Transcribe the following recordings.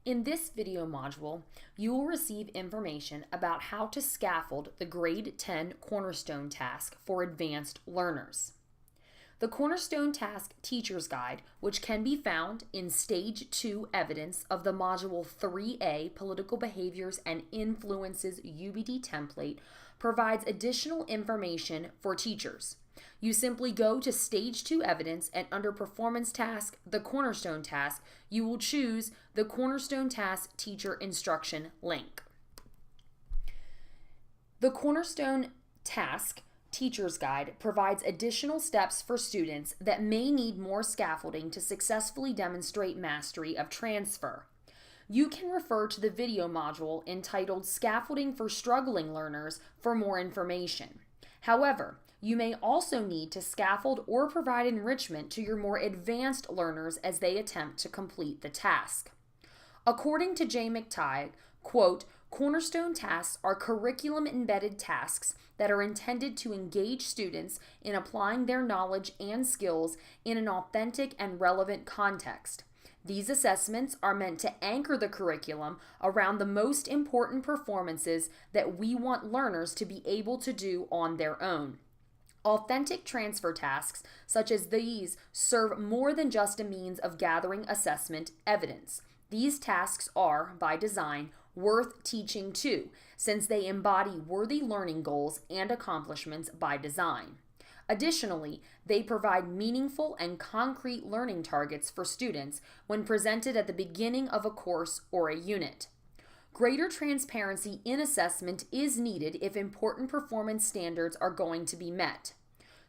In this video module, you will receive information about how to scaffold the Grade 10 Cornerstone Task for advanced learners. The Cornerstone Task Teacher's Guide, which can be found in Stage 2 Evidence of the Module 3A Political Behaviors and Influences UBD template, provides additional information for teachers. You simply go to Stage 2 Evidence and under Performance Task, the Cornerstone Task, you will choose the Cornerstone Task Teacher Instruction link. The Cornerstone Task Teacher's Guide provides additional steps for students that may need more scaffolding to successfully demonstrate mastery of transfer. You can refer to the video module entitled Scaffolding for Struggling Learners for more information. However, you may also need to scaffold or provide enrichment to your more advanced learners as they attempt to complete the task. According to J. McTighe, quote, Cornerstone tasks are curriculum-embedded tasks that are intended to engage students in applying their knowledge and skills in an authentic and relevant context. These assessments are meant to anchor the curriculum around the most important performances that we want learners to be able to do on their own. Authentic transfer tasks such as these serve more than just a means of gathering assessment evidence. These tasks are, by design, worth teaching too, since they embody worthy learning goals and accomplishments by design. Additionally, they provide meaningful and concrete learning targets for students when presented at the beginning of a course or a unit. Greater transparency in assessment is needed if important performance standards are going to be met.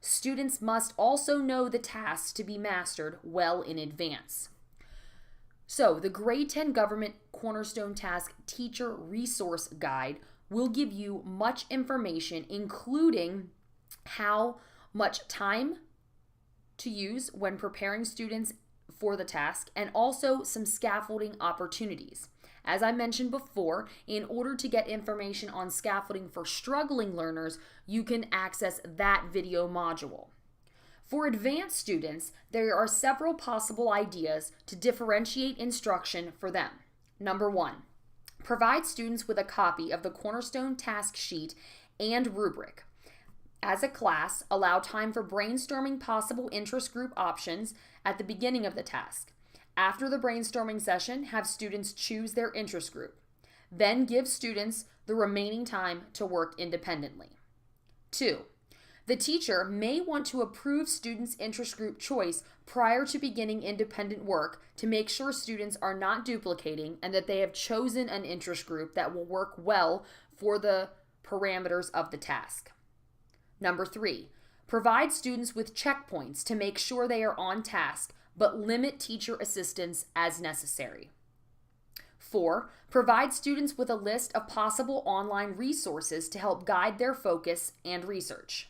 Students must also know the tasks to be mastered well in advance. So, the Grade 10 Government Cornerstone Task Teacher Resource Guide will give you much information, including how much time to use when preparing students for the task, and also some scaffolding opportunities. As I mentioned before, in order to get information on scaffolding for struggling learners, you can access that video module. For advanced students, there are several possible ideas to differentiate instruction for them. Number 1, provide students with a copy of the Cornerstone Task Sheet and rubric. As a class, allow time for brainstorming possible interest group options at the beginning of the task. After the brainstorming session, have students choose their interest group. Then give students the remaining time to work independently. 2, the teacher may want to approve students' interest group choice prior to beginning independent work to make sure students are not duplicating and that they have chosen an interest group that will work well for the parameters of the task. Number 3, provide students with checkpoints to make sure they are on task, but limit teacher assistance as necessary. 4, provide students with a list of possible online resources to help guide their focus and research.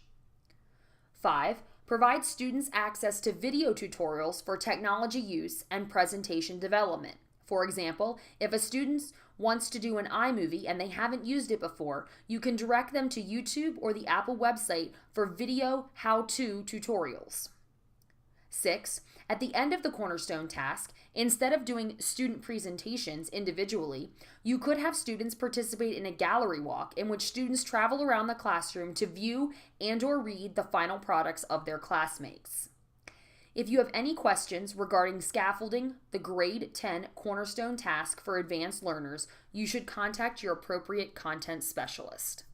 5, provide students access to video tutorials for technology use and presentation development. For example, if a student wants to do an iMovie and they haven't used it before, you can direct them to YouTube or the Apple website for video how-to tutorials. 6, at the end of the Cornerstone task, instead of doing student presentations individually, you could have students participate in a gallery walk in which students travel around the classroom to view and/or read the final products of their classmates. If you have any questions regarding scaffolding the Grade 10 Cornerstone Task for advanced learners, you should contact your appropriate content specialist.